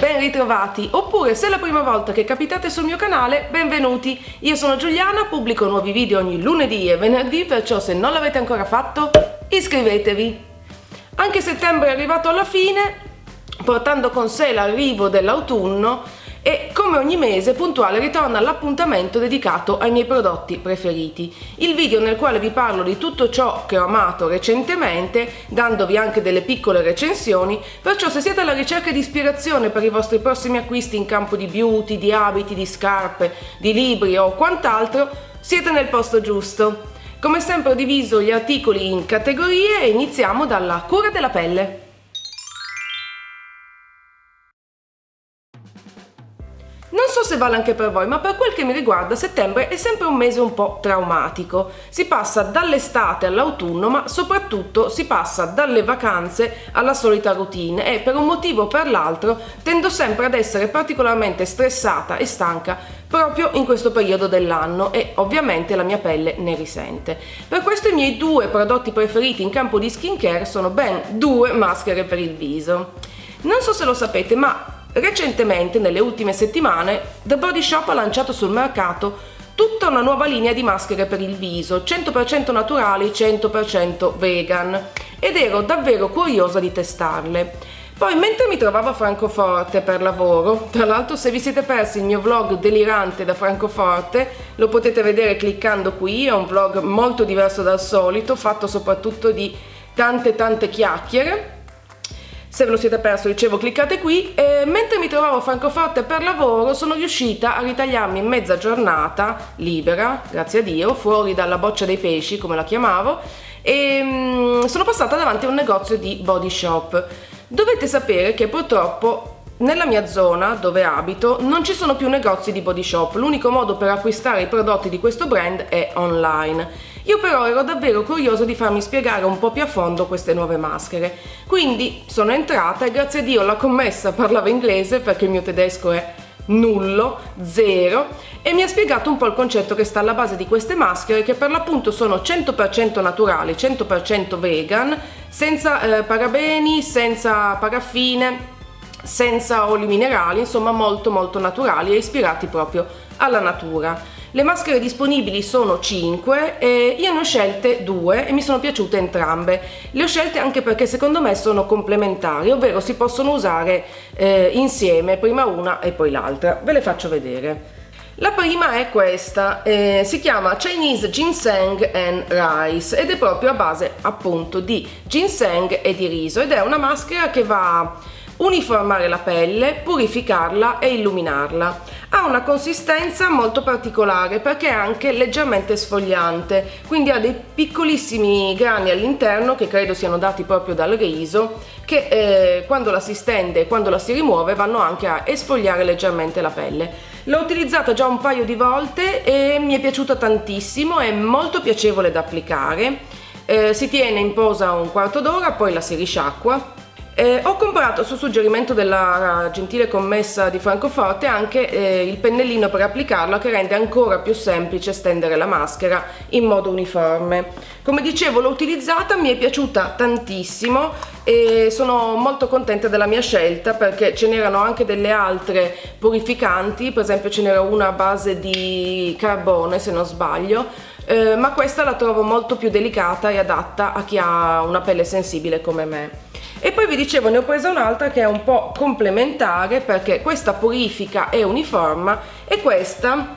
ben ritrovati, oppure se è la prima volta che capitate sul mio canale, benvenuti. Io sono Giuliana, pubblico nuovi video ogni lunedì e venerdì, perciò se non l'avete ancora fatto, iscrivetevi. Anche settembre è arrivato alla fine, portando con sé l'arrivo dell'autunno e come ogni mese puntuale ritorna l'appuntamento dedicato ai miei prodotti preferiti, il video nel quale vi parlo di tutto ciò che ho amato recentemente, dandovi anche delle piccole recensioni, perciò se siete alla ricerca di ispirazione per i vostri prossimi acquisti in campo di beauty, di abiti, di scarpe, di libri o quant'altro, siete nel posto giusto. Come sempre ho diviso gli articoli in categorie e iniziamo dalla cura della pelle. Non so se vale anche per voi, ma per quel che mi riguarda settembre è sempre un mese un po' traumatico. Si passa dall'estate all'autunno, ma soprattutto si passa dalle vacanze alla solita routine e per un motivo o per l'altro tendo sempre ad essere particolarmente stressata e stanca proprio in questo periodo dell'anno e ovviamente la mia pelle ne risente. Per questo i miei due prodotti preferiti in campo di skincare sono ben due maschere per il viso. Non so se lo sapete, ma recentemente, nelle ultime settimane, The Body Shop ha lanciato sul mercato tutta una nuova linea di maschere per il viso, 100% naturali, 100% vegan, ed ero davvero curiosa di testarle. Poi, mentre mi trovavo a Francoforte per lavoro, tra l'altro se vi siete persi il mio vlog delirante da Francoforte, lo potete vedere cliccando qui, è un vlog molto diverso dal solito, fatto soprattutto di tante chiacchiere. Se ve lo siete perso, dicevo, cliccate qui. E mentre mi trovavo a Francoforte per lavoro sono riuscita a ritagliarmi in mezza giornata libera, grazie a Dio, fuori dalla boccia dei pesci, come la chiamavo, e sono passata davanti a un negozio di Body Shop. Dovete sapere che purtroppo nella mia zona dove abito non ci sono più negozi di Body Shop, l'unico modo per acquistare i prodotti di questo brand è online. Io però ero davvero curiosa di farmi spiegare un po' più a fondo queste nuove maschere, quindi sono entrata e grazie a Dio la commessa parlava inglese perché il mio tedesco è nullo, zero, e mi ha spiegato un po' il concetto che sta alla base di queste maschere, che per l'appunto sono 100% naturali, 100% vegan, senza parabeni, senza paraffine, senza oli minerali, insomma molto naturali e ispirati proprio alla natura. Le maschere disponibili sono 5 e io ne ho scelte 2 e mi sono piaciute entrambe. Le ho scelte anche perché secondo me sono complementari, ovvero si possono usare insieme, prima una e poi l'altra. Ve le faccio vedere. La prima è questa, si chiama Chinese Ginseng and Rice ed è proprio a base appunto di ginseng e di riso ed è una maschera che va a uniformare la pelle, purificarla e illuminarla. Ha una consistenza molto particolare perché è anche leggermente sfogliante, quindi ha dei piccolissimi grani all'interno che credo siano dati proprio dal riso, che quando la si stende e quando la si rimuove vanno anche a esfogliare leggermente la pelle. L'ho utilizzata già un paio di volte e mi è piaciuta tantissimo, è molto piacevole da applicare, si tiene in posa un quarto d'ora, poi la si risciacqua. Ho comprato su suggerimento della gentile commessa di Francoforte anche il pennellino per applicarla, che rende ancora più semplice stendere la maschera in modo uniforme. Come dicevo, l'ho utilizzata, mi è piaciuta tantissimo e sono molto contenta della mia scelta perché ce n'erano anche delle altre purificanti, per esempio ce n'era una a base di carbone se non sbaglio, ma questa la trovo molto più delicata e adatta a chi ha una pelle sensibile come me. E poi vi dicevo, ne ho presa un'altra che è un po' complementare perché questa purifica e uniforma e questa,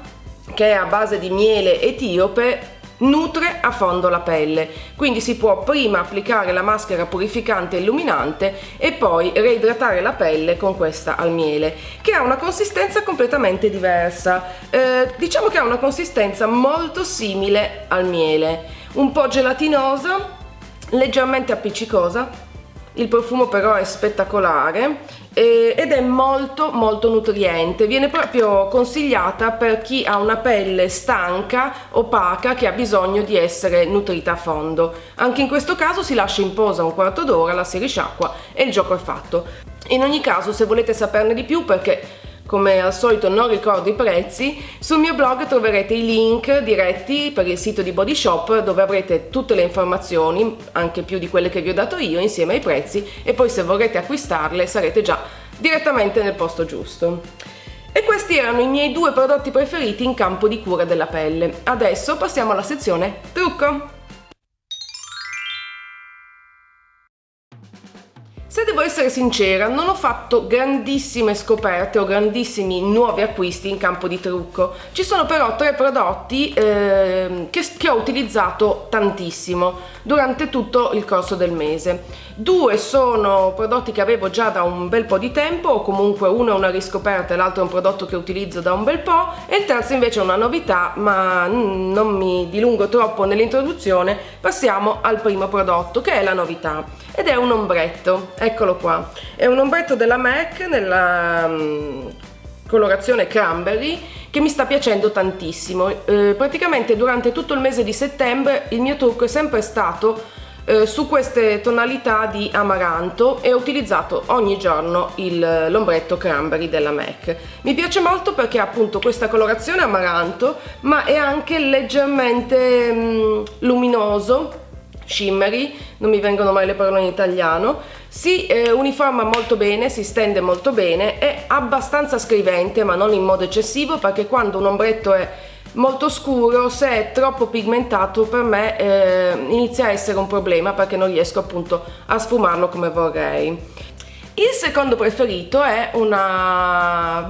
che è a base di miele etiope, nutre a fondo la pelle, quindi si può prima applicare la maschera purificante e illuminante e poi reidratare la pelle con questa al miele, che ha una consistenza completamente diversa. Diciamo che ha una consistenza molto simile al miele, un po' gelatinosa, leggermente appiccicosa. Il profumo però è spettacolare ed è molto nutriente, viene proprio consigliata per chi ha una pelle stanca, opaca, che ha bisogno di essere nutrita a fondo. Anche in questo caso si lascia in posa un quarto d'ora, la si risciacqua e il gioco è fatto. In ogni caso, se volete saperne di più, perché come al solito non ricordo i prezzi, sul mio blog troverete i link diretti per il sito di Body Shop, dove avrete tutte le informazioni, anche più di quelle che vi ho dato io, insieme ai prezzi, e poi se vorrete acquistarle sarete già direttamente nel posto giusto. E questi erano i miei 2 prodotti preferiti in campo di cura della pelle. Adesso passiamo alla sezione trucco. Se devo essere sincera, non ho fatto grandissime scoperte o grandissimi nuovi acquisti in campo di trucco. Ci sono però 3 prodotti che ho utilizzato tantissimo durante tutto il corso del mese. 2 sono prodotti che avevo già da un bel po' di tempo, o comunque uno è una riscoperta e l'altro è un prodotto che utilizzo da un bel po', e il terzo invece è una novità, ma non mi dilungo troppo nell'introduzione. Passiamo al primo prodotto, che è la novità. Ed è un ombretto, eccolo qua, è un ombretto della MAC nella colorazione cranberry che mi sta piacendo tantissimo. Praticamente durante tutto il mese di settembre il mio trucco è sempre stato su queste tonalità di amaranto e ho utilizzato ogni giorno l'ombretto cranberry della MAC. Mi piace molto perché ha appunto questa colorazione amaranto, ma è anche leggermente luminoso, shimmery, non mi vengono mai le parole in italiano, si uniforma molto bene, si stende molto bene, è abbastanza scrivente ma non in modo eccessivo, perché quando un ombretto è molto scuro, se è troppo pigmentato per me inizia a essere un problema, perché non riesco appunto a sfumarlo come vorrei. Il secondo preferito è un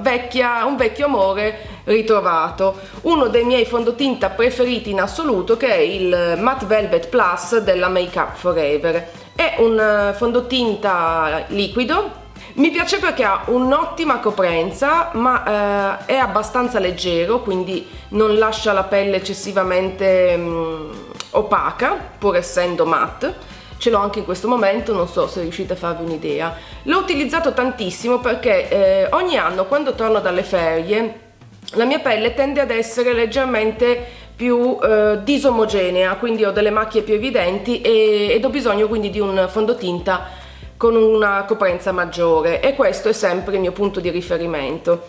vecchio amore ritrovato, uno dei miei fondotinta preferiti in assoluto, che è il Matte Velvet Plus della Make Up Forever. È un fondotinta liquido, mi piace perché ha un'ottima coprenza, ma è abbastanza leggero, quindi non lascia la pelle eccessivamente opaca, pur essendo matte. Ce l'ho anche in questo momento, non so se riuscite a farvi un'idea. L'ho utilizzato tantissimo perché ogni anno quando torno dalle ferie la mia pelle tende ad essere leggermente più disomogenea, quindi ho delle macchie più evidenti ed ho bisogno quindi di un fondotinta con una coprenza maggiore, e questo è sempre il mio punto di riferimento.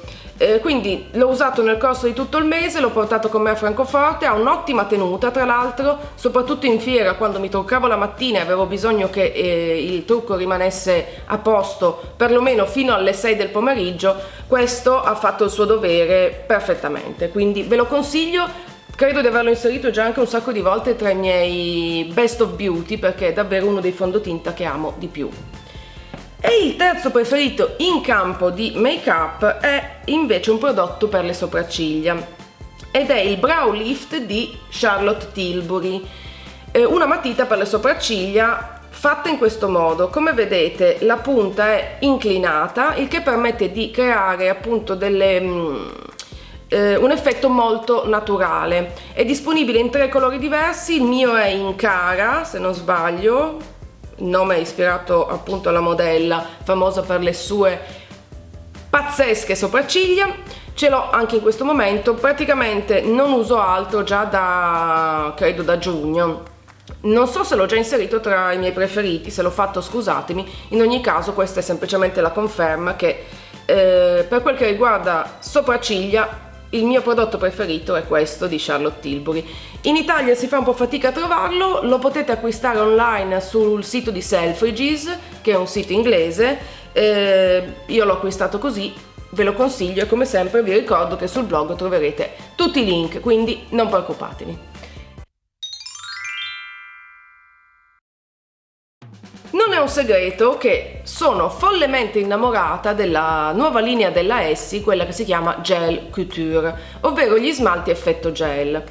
Quindi l'ho usato nel corso di tutto il mese, l'ho portato con me a Francoforte, ha un'ottima tenuta tra l'altro, soprattutto in fiera quando mi truccavo la mattina e avevo bisogno che il trucco rimanesse a posto perlomeno fino alle 6 del pomeriggio. Questo ha fatto il suo dovere perfettamente, quindi ve lo consiglio. Credo di averlo inserito già anche un sacco di volte tra i miei best of beauty, perché è davvero uno dei fondotinta che amo di più. E il terzo preferito in campo di make up è invece un prodotto per le sopracciglia, ed è il Brow Lift di Charlotte Tilbury, una matita per le sopracciglia fatta in questo modo. Come vedete la punta è inclinata, il che permette di creare appunto un effetto molto naturale. È disponibile in 3 colori diversi, il mio è in Cara se non sbaglio. Il nome è ispirato appunto alla modella famosa per le sue pazzesche sopracciglia. Ce l'ho anche in questo momento, praticamente non uso altro già credo da giugno. Non so se l'ho già inserito tra i miei preferiti, se l'ho fatto scusatemi. In ogni caso questa è semplicemente la conferma che per quel che riguarda sopracciglia il mio prodotto preferito è questo di Charlotte Tilbury. In Italia si fa un po' fatica a trovarlo, lo potete acquistare online sul sito di Selfridges, che è un sito inglese. Io l'ho acquistato così, ve lo consiglio, e come sempre vi ricordo che sul blog troverete tutti i link, quindi non preoccupatevi. Non è un segreto che sono follemente innamorata della nuova linea della Essie, quella che si chiama Gel Couture, ovvero gli smalti effetto gel.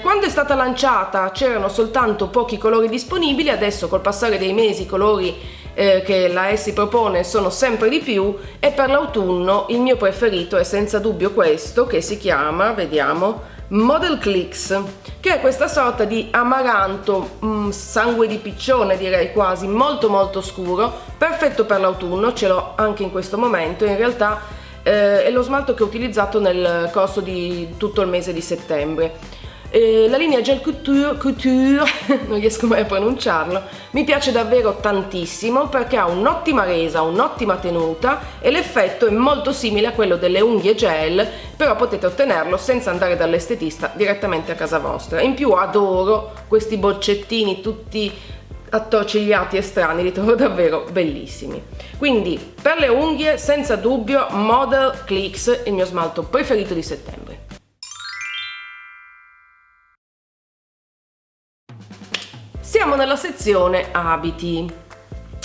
Quando è stata lanciata c'erano soltanto pochi colori disponibili, adesso col passare dei mesi i colori che la Essie propone sono sempre di più, e per l'autunno il mio preferito è senza dubbio questo, che si chiama, vediamo, Model Clicks, che è questa sorta di amaranto, sangue di piccione direi quasi, molto molto scuro, perfetto per l'autunno. Ce l'ho anche in questo momento, in realtà è lo smalto che ho utilizzato nel corso di tutto il mese di settembre. La linea Gel Couture non riesco mai a pronunciarlo, mi piace davvero tantissimo perché ha un'ottima resa, un'ottima tenuta, e l'effetto è molto simile a quello delle unghie gel, però potete ottenerlo senza andare dall'estetista, direttamente a casa vostra. In più adoro questi boccettini tutti attorcigliati e strani, li trovo davvero bellissimi. Quindi per le unghie senza dubbio Model Clicks, il mio smalto preferito di settembre. Siamo nella sezione abiti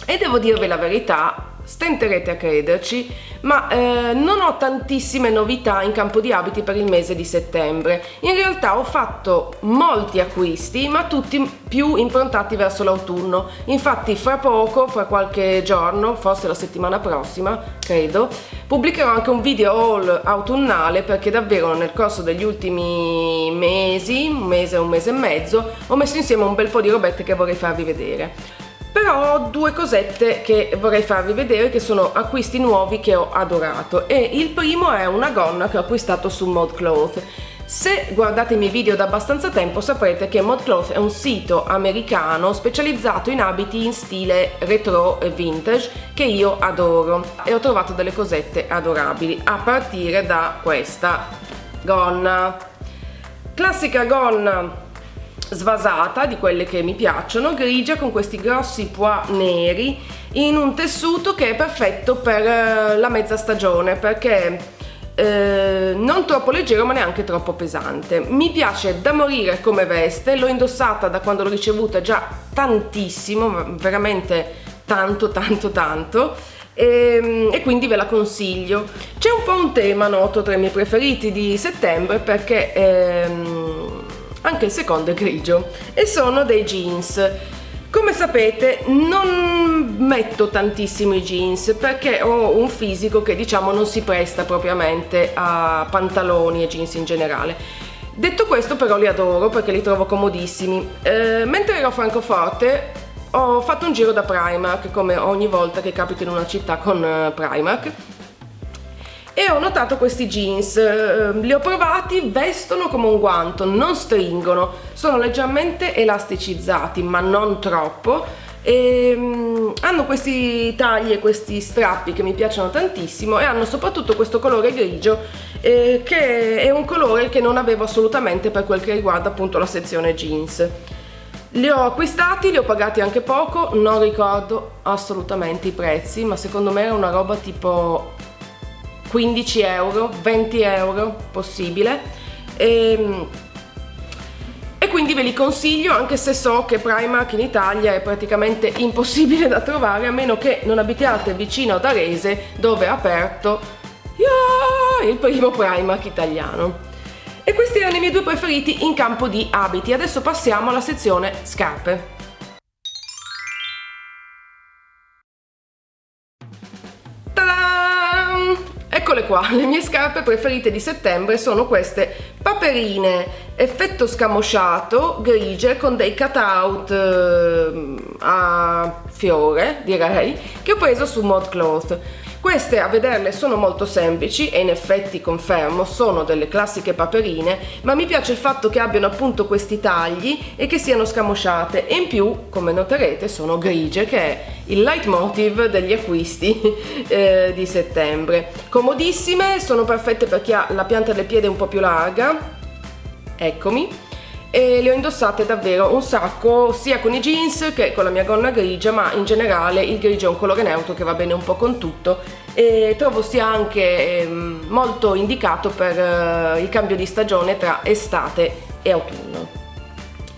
e devo dirvi la verità, stenterete a crederci, ma non ho tantissime novità in campo di abiti per il mese di settembre. In realtà ho fatto molti acquisti, ma tutti più improntati verso l'autunno. Infatti fra poco, fra qualche giorno, forse la settimana prossima, credo, pubblicherò anche un video haul autunnale, perché davvero nel corso degli ultimi mesi, un mese e mezzo, ho messo insieme un bel po' di robette che vorrei farvi vedere. Però ho due cosette che vorrei farvi vedere, che sono acquisti nuovi che ho adorato, e il primo è una gonna che ho acquistato su ModCloth. Se guardate i miei video da abbastanza tempo saprete che ModCloth è un sito americano specializzato in abiti in stile retro e vintage che io adoro, e ho trovato delle cosette adorabili, a partire da questa gonna. Classica gonna svasata, di quelle che mi piacciono, grigia con questi grossi pois neri in un tessuto che è perfetto per la mezza stagione, perché non troppo leggero ma neanche troppo pesante. Mi piace da morire come veste, l'ho indossata da quando l'ho ricevuta già tantissimo, veramente tanto e quindi ve la consiglio. C'è un po' un tema noto tra i miei preferiti di settembre, perché anche il secondo è grigio, e sono dei jeans. Come sapete non metto tantissimo i jeans perché ho un fisico che diciamo non si presta propriamente a pantaloni e jeans in generale. Detto questo, però li adoro perché li trovo comodissimi. Mentre ero a Francoforte ho fatto un giro da Primark, come ogni volta che capito in una città con Primark, e ho notato questi jeans, li ho provati, vestono come un guanto, non stringono, sono leggermente elasticizzati ma non troppo, e hanno questi tagli e questi strappi che mi piacciono tantissimo, e hanno soprattutto questo colore grigio che è un colore che non avevo assolutamente per quel che riguarda appunto la sezione jeans. Li ho acquistati, li ho pagati anche poco, non ricordo assolutamente i prezzi, ma secondo me era una roba tipo 15 euro, 20 euro possibile, e quindi ve li consiglio, anche se so che Primark in Italia è praticamente impossibile da trovare, a meno che non abitiate vicino ad Arese, dove è aperto il primo Primark italiano. E questi erano i miei due preferiti in campo di abiti. Adesso passiamo alla sezione scarpe. Eccole qua, le mie scarpe preferite di settembre sono queste paperine effetto scamosciato grigie con dei cutout a fiore, direi, che ho preso su ModCloth. Queste a vederle sono molto semplici e in effetti confermo sono delle classiche paperine, ma mi piace il fatto che abbiano appunto questi tagli e che siano scamosciate, e in più, come noterete, sono grigie, che è il leitmotiv degli acquisti di settembre. Comodissime, sono perfette per chi ha la pianta del piede un po' più larga, eccomi, e le ho indossate davvero un sacco, sia con i jeans che con la mia gonna grigia, ma in generale il grigio è un colore neutro che va bene un po' con tutto, e trovo sia anche molto indicato per il cambio di stagione tra estate e autunno.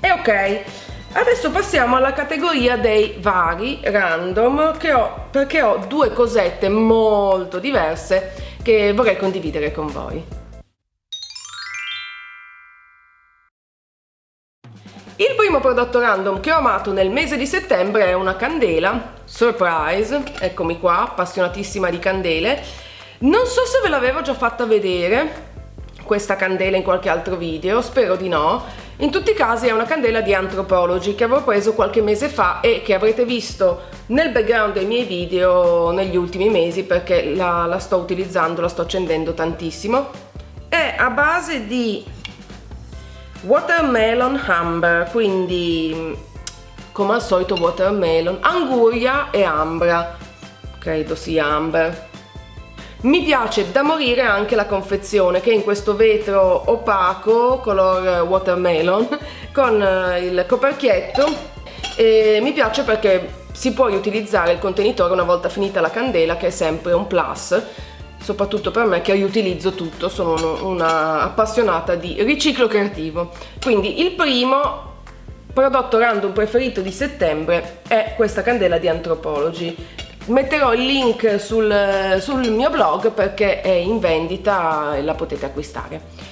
E ok, adesso passiamo alla categoria dei vari random che ho, perché ho due cosette molto diverse che vorrei condividere con voi. Il primo prodotto random che ho amato nel mese di settembre è una candela, surprise, eccomi qua, appassionatissima di candele. Non so se ve l'avevo già fatta vedere questa candela in qualche altro video, spero di no. In tutti i casi è una candela di Anthropologie che avevo preso qualche mese fa e che avrete visto nel background dei miei video negli ultimi mesi, perché la sto utilizzando, la sto accendendo tantissimo. È a base di watermelon amber, quindi come al solito watermelon, anguria e ambra, credo sia amber. Mi piace da morire anche la confezione, che è in questo vetro opaco color watermelon con il coperchietto e mi piace perché si può riutilizzare il contenitore una volta finita la candela, che è sempre un plus, soprattutto per me che riutilizzo tutto, sono una appassionata di riciclo creativo. Quindi il primo prodotto random preferito di settembre è questa candela di Anthropologie. Metterò il link sul mio blog perché è in vendita e la potete acquistare.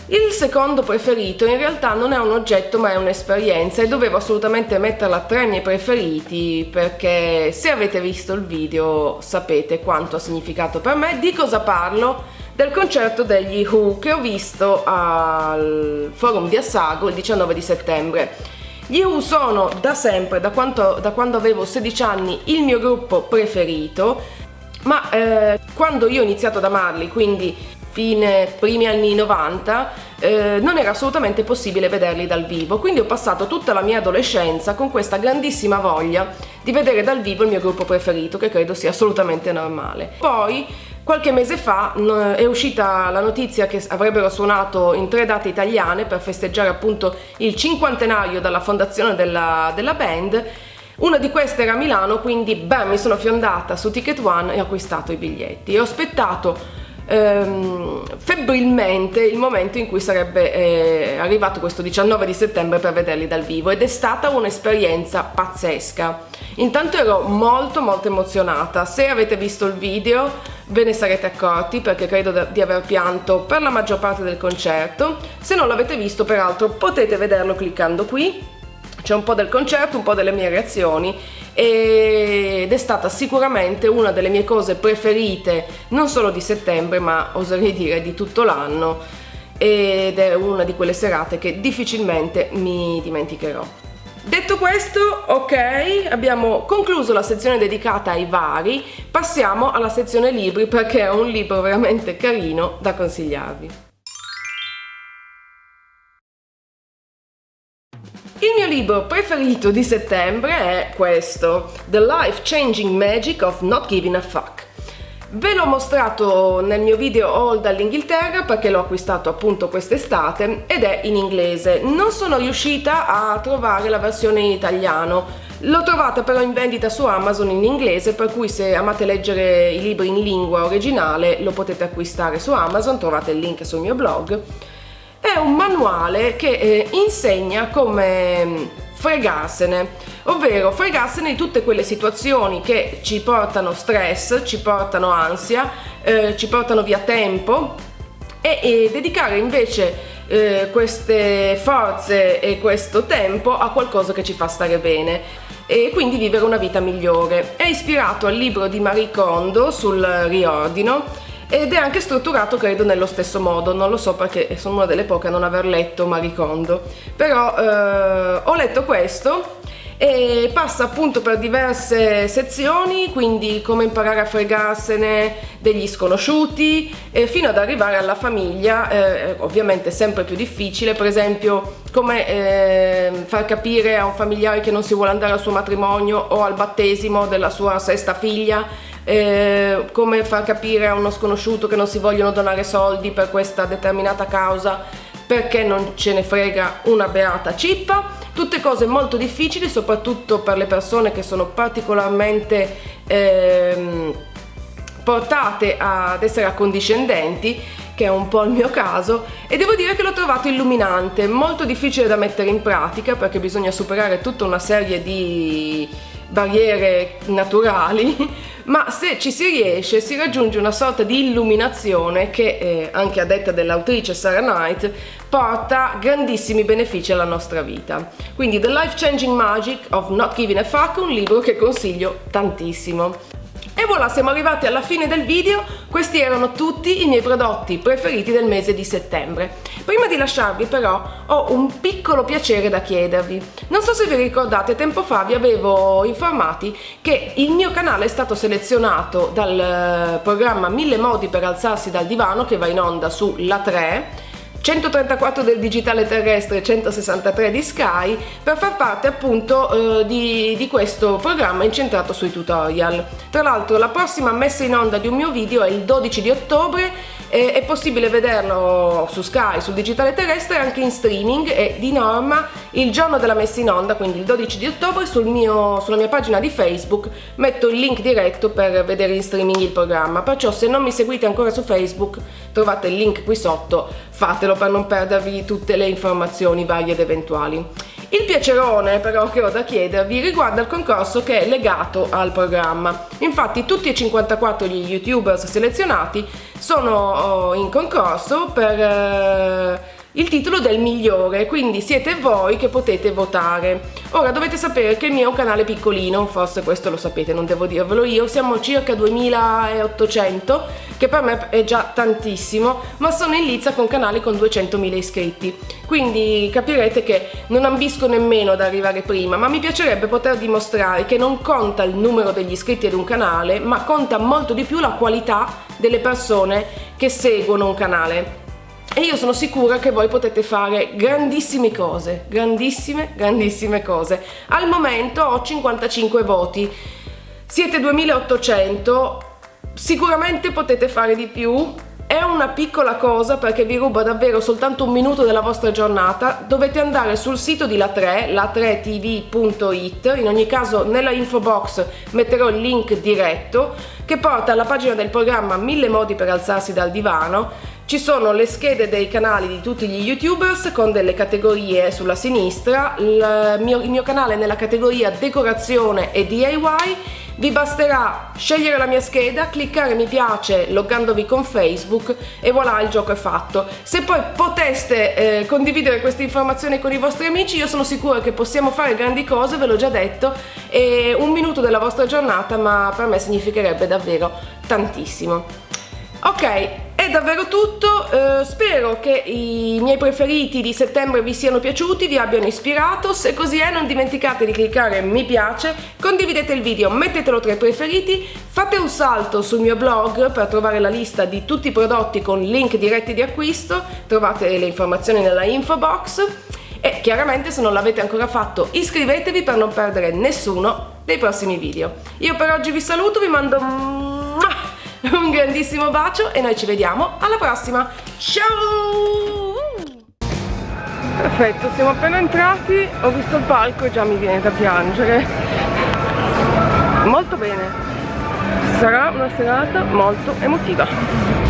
Il secondo preferito in realtà non è un oggetto ma è un'esperienza e dovevo assolutamente metterla tra i miei preferiti perché se avete visto il video sapete quanto ha significato per me. Di cosa parlo? Del concerto degli Who che ho visto al Forum di Assago il 19 di settembre. Gli Who sono da sempre, da quando avevo 16 anni, il mio gruppo preferito, ma quando io ho iniziato ad amarli, quindi primi anni 90, non era assolutamente possibile vederli dal vivo, quindi ho passato tutta la mia adolescenza con questa grandissima voglia di vedere dal vivo il mio gruppo preferito, che credo sia assolutamente normale. Poi qualche mese fa è uscita la notizia che avrebbero suonato in 3 date italiane per festeggiare appunto il 50° dalla fondazione della band. Una di queste era a Milano, quindi mi sono fiondata su Ticket One e ho acquistato i biglietti e ho aspettato febbrilmente il momento in cui sarebbe arrivato questo 19 di settembre per vederli dal vivo, ed è stata un'esperienza pazzesca. Intanto ero molto emozionata. Se avete visto il video ve ne sarete accorti perché credo di aver pianto per la maggior parte del concerto. Se non l'avete visto, peraltro, potete vederlo cliccando qui. C'è un po' del concerto, un po' delle mie reazioni, ed è stata sicuramente una delle mie cose preferite non solo di settembre ma oserei dire di tutto l'anno, ed è una di quelle serate che difficilmente mi dimenticherò. Detto questo, ok, abbiamo concluso la sezione dedicata ai vari, passiamo alla sezione libri perché è un libro veramente carino da consigliarvi. Il mio libro preferito di settembre è questo, The Life-Changing Magic of Not Giving a Fuck. Ve l'ho mostrato nel mio video haul dall'Inghilterra perché l'ho acquistato appunto quest'estate ed è in inglese. Non sono riuscita a trovare la versione in italiano, l'ho trovata però in vendita su Amazon in inglese, per cui se amate leggere i libri in lingua originale lo potete acquistare su Amazon, trovate il link sul mio blog. È un manuale che insegna come fregarsene, ovvero fregarsene di tutte quelle situazioni che ci portano stress, ci portano ansia, ci portano via tempo e dedicare invece queste forze e questo tempo a qualcosa che ci fa stare bene e quindi vivere una vita migliore. È ispirato al libro di Marie Kondo sul riordino ed è anche strutturato credo nello stesso modo, non lo so perché sono una delle poche a non aver letto Marie Kondo, però ho letto questo e passa appunto per diverse sezioni, quindi come imparare a fregarsene degli sconosciuti fino ad arrivare alla famiglia, ovviamente sempre più difficile, per esempio come far capire a un familiare che non si vuole andare al suo matrimonio o al battesimo della sua 6ª figlia, come far capire a uno sconosciuto che non si vogliono donare soldi per questa determinata causa perché non ce ne frega una beata cippa. Tutte cose molto difficili, soprattutto per le persone che sono particolarmente portate ad essere accondiscendenti, che è un po' il mio caso, e devo dire che l'ho trovato illuminante, molto difficile da mettere in pratica perché bisogna superare tutta una serie di barriere naturali, ma se ci si riesce si raggiunge una sorta di illuminazione che, anche a detta dell'autrice Sarah Knight, porta grandissimi benefici alla nostra vita. Quindi The Life-Changing Magic of Not Giving a Fuck, un libro che consiglio tantissimo. E voilà, siamo arrivati alla fine del video. Questi erano tutti i miei prodotti preferiti del mese di settembre. Prima di lasciarvi però ho un piccolo piacere da chiedervi. Non so se vi ricordate, tempo fa vi avevo informati che il mio canale è stato selezionato dal programma 1000 modi per alzarsi dal divano, che va in onda su La 3, 134 del digitale terrestre, 163 di Sky, per far parte appunto di questo programma incentrato sui tutorial. Tra l'altro la prossima messa in onda di un mio video è il 12 di ottobre È possibile vederlo su Sky, sul digitale terrestre, anche in streaming, e di norma il giorno della messa in onda, quindi il 12 di ottobre, sulla mia pagina di Facebook metto il link diretto per vedere in streaming il programma. Perciò se non mi seguite ancora su Facebook, trovate il link qui sotto, fatelo per non perdervi tutte le informazioni varie ed eventuali. Il piacerone però che ho da chiedervi riguarda il concorso che è legato al programma. Infatti tutti e 54 gli youtubers selezionati sono in concorso per il titolo del migliore, quindi siete voi che potete votare. Ora dovete sapere che il mio è un canale piccolino, forse questo lo sapete, non devo dirvelo io, siamo circa 2800, che per me è già tantissimo, ma sono in lizza con canali con 200.000 iscritti, quindi capirete che non ambisco nemmeno ad arrivare prima, ma mi piacerebbe poter dimostrare che non conta il numero degli iscritti ad un canale, ma conta molto di più la qualità delle persone che seguono un canale. E io sono sicura che voi potete fare grandissime cose, grandissime cose. Al momento ho 55 voti, siete 2800, sicuramente potete fare di più. È una piccola cosa perché vi ruba davvero soltanto un minuto della vostra giornata. Dovete andare sul sito di La3, la3tv.it. In ogni caso nella info box metterò il link diretto che porta alla pagina del programma 1000 modi per alzarsi dal divano. Ci sono le schede dei canali di tutti gli youtubers con delle categorie sulla sinistra. Il mio canale è nella categoria decorazione e DIY. Vi basterà scegliere la mia scheda, cliccare mi piace loggandovi con Facebook e voilà, il gioco è fatto. Se poi poteste condividere queste informazioni con i vostri amici, io sono sicura che possiamo fare grandi cose, ve l'ho già detto, e un minuto della vostra giornata, ma per me significherebbe davvero tantissimo. Ok, è davvero tutto, spero che i miei preferiti di settembre vi siano piaciuti, vi abbiano ispirato. Se così è, non dimenticate di cliccare mi piace, condividete il video, mettetelo tra i preferiti, fate un salto sul mio blog per trovare la lista di tutti i prodotti con link diretti di acquisto, trovate le informazioni nella info box. E chiaramente, se non l'avete ancora fatto, iscrivetevi per non perdere nessuno dei prossimi video. Io per oggi vi saluto, vi mando un grandissimo bacio e noi ci vediamo alla prossima. Ciao! Perfetto, siamo appena entrati, ho visto il palco e già mi viene da piangere. Molto bene, sarà una serata molto emotiva.